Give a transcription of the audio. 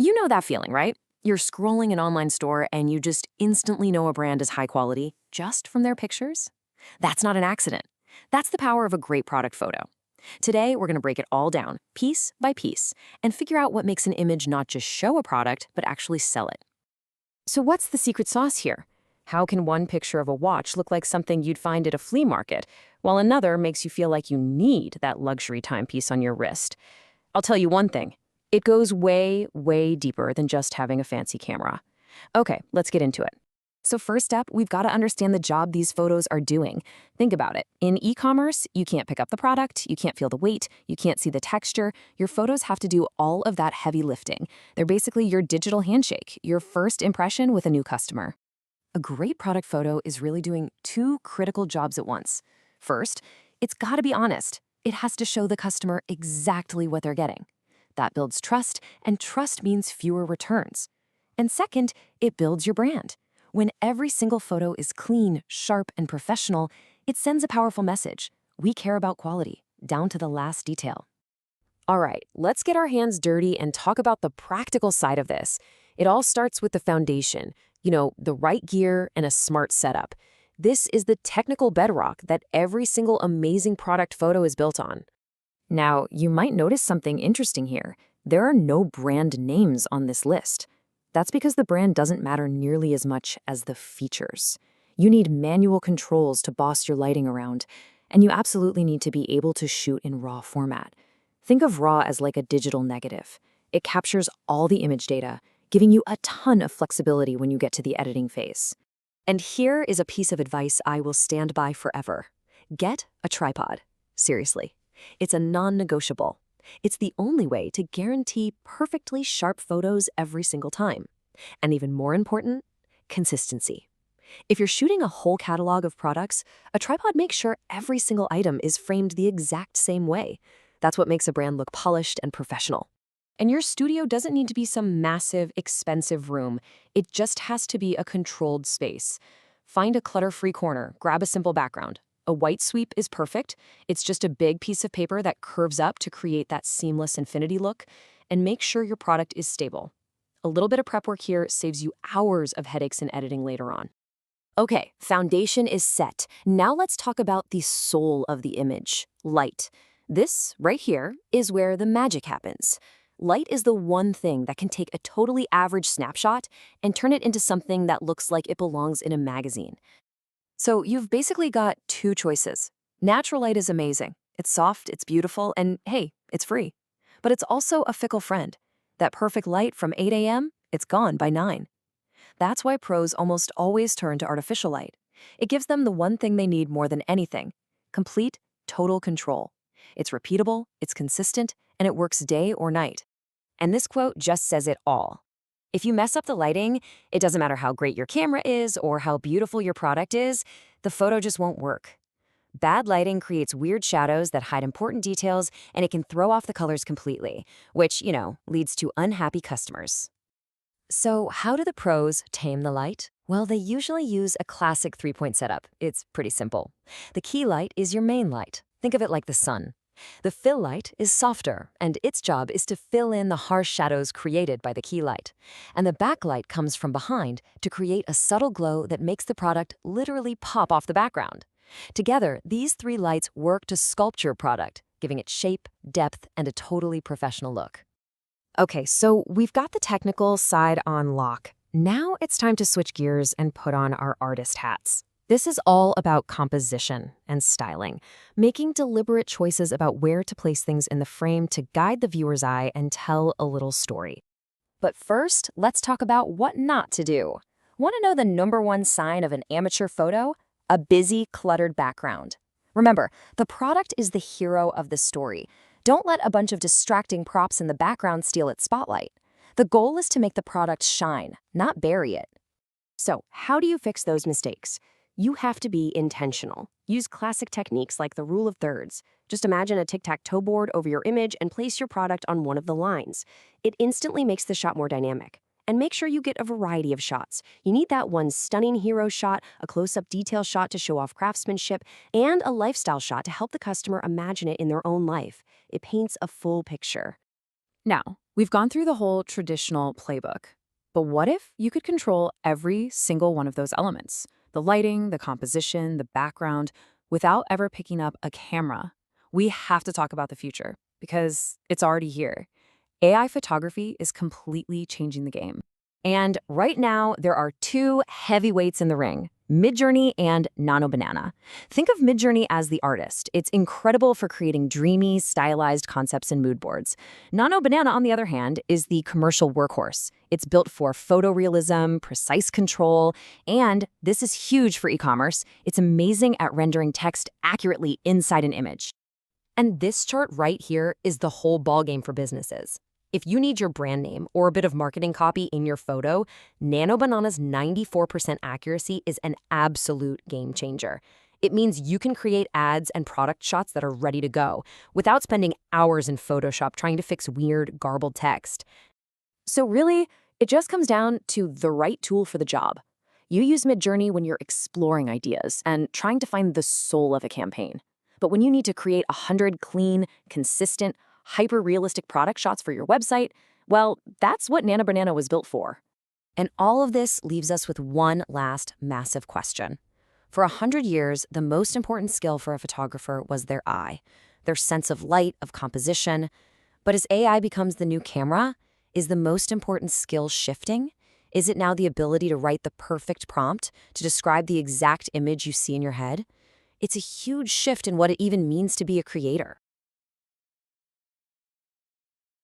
You know that feeling, right? You're scrolling an online store and you just instantly know a brand is high quality just from their pictures? That's not an accident. That's the power of a great product photo. Today, we're going to break it all down, piece by piece, and figure out what makes an image not just show a product, but actually sell it. So, what's the secret sauce here? How can one picture of a watch look like something you'd find at a flea market, while another makes you feel like you need that luxury timepiece on your wrist? I'll tell you one thing. It goes way, way deeper than just having a fancy camera. Okay, let's get into it. So first up, we've got to understand the job these photos are doing. Think about it. In e-commerce, you can't pick up the product, you can't feel the weight, you can't see the texture. Your photos have to do all of that heavy lifting. They're basically your digital handshake, your first impression with a new customer. A great product photo is really doing two critical jobs at once. First, it's got to be honest. It has to show the customer exactly what they're getting. That builds trust, and trust means fewer returns. And second, it builds your brand. When every single photo is clean, sharp, and professional, it sends a powerful message. We care about quality, down to the last detail. All right, let's get our hands dirty and talk about the practical side of this. It all starts with the foundation, the right gear and a smart setup. This is the technical bedrock that every single amazing product photo is built on. Now, you might notice something interesting here. There are no brand names on this list. That's because the brand doesn't matter nearly as much as the features. You need manual controls to boss your lighting around, and you absolutely need to be able to shoot in RAW format. Think of RAW as like a digital negative. It captures all the image data, giving you a ton of flexibility when you get to the editing phase. And here is a piece of advice I will stand by forever. Get a tripod. Seriously. It's a non-negotiable. It's the only way to guarantee perfectly sharp photos every single time. And even more important, consistency. If you're shooting a whole catalog of products, a tripod makes sure every single item is framed the exact same way. That's what makes a brand look polished and professional. And your studio doesn't need to be some massive, expensive room. It just has to be a controlled space. Find a clutter-free corner, grab a simple background. A white sweep is perfect. It's just a big piece of paper that curves up to create that seamless infinity look, and make sure your product is stable. A little bit of prep work here saves you hours of headaches in editing later on. Okay, foundation is set. Now let's talk about the soul of the image, light. This, right here, is where the magic happens. Light is the one thing that can take a totally average snapshot and turn it into something that looks like it belongs in a magazine. So you've basically got two choices. Natural light is amazing. It's soft, it's beautiful, and hey, it's free. But it's also a fickle friend. That perfect light from 8 a.m., it's gone by 9. That's why pros almost always turn to artificial light. It gives them the one thing they need more than anything: complete, total control. It's repeatable, it's consistent, and it works day or night. And this quote just says it all. If you mess up the lighting, it doesn't matter how great your camera is or how beautiful your product is, the photo just won't work. Bad lighting creates weird shadows that hide important details, and it can throw off the colors completely, which, leads to unhappy customers. So how do the pros tame the light? Well, they usually use a classic three-point setup. It's pretty simple. The key light is your main light. Think of it like the sun. The fill light is softer, and its job is to fill in the harsh shadows created by the key light. And the backlight comes from behind to create a subtle glow that makes the product literally pop off the background. Together, these three lights work to sculpt your product, giving it shape, depth, and a totally professional look. Okay, so we've got the technical side on lock. Now it's time to switch gears and put on our artist hats. This is all about composition and styling, making deliberate choices about where to place things in the frame to guide the viewer's eye and tell a little story. But first, let's talk about what not to do. Want to know the number one sign of an amateur photo? A busy, cluttered background. Remember, the product is the hero of the story. Don't let a bunch of distracting props in the background steal its spotlight. The goal is to make the product shine, not bury it. So, how do you fix those mistakes? You have to be intentional. Use classic techniques like the rule of thirds. Just imagine a tic-tac-toe board over your image and place your product on one of the lines. It instantly makes the shot more dynamic. And make sure you get a variety of shots. You need that one stunning hero shot, a close-up detail shot to show off craftsmanship, and a lifestyle shot to help the customer imagine it in their own life. It paints a full picture. Now, We've gone through the whole traditional playbook. But what if you could control every single one of those elements? The lighting, the composition, the background, without ever picking up a camera. We have to talk about the future because it's already here. AI photography is completely changing the game. And right now, there are two heavyweights in the ring, Midjourney and Nano Banana. Think of Midjourney as the artist. It's incredible for creating dreamy, stylized concepts and mood boards. Nano Banana, on the other hand, is the commercial workhorse. It's built for photorealism, precise control, and this is huge for e-commerce. It's amazing at rendering text accurately inside an image. And this chart right here is the whole ballgame for businesses. If you need your brand name or a bit of marketing copy in your photo, Nano Banana's 94% accuracy is an absolute game changer. It means you can create ads and product shots that are ready to go without spending hours in Photoshop trying to fix weird, garbled text. So really, it just comes down to the right tool for the job. You use Midjourney when you're exploring ideas and trying to find the soul of a campaign. But when you need to create 100 clean, consistent, hyper-realistic product shots for your website, well, that's what Nano Banana was built for. And all of this leaves us with one last massive question. For 100 years, the most important skill for a photographer was their eye, their sense of light, of composition. But as AI becomes the new camera, is the most important skill shifting? Is it now the ability to write the perfect prompt to describe the exact image you see in your head? It's a huge shift in what it even means to be a creator.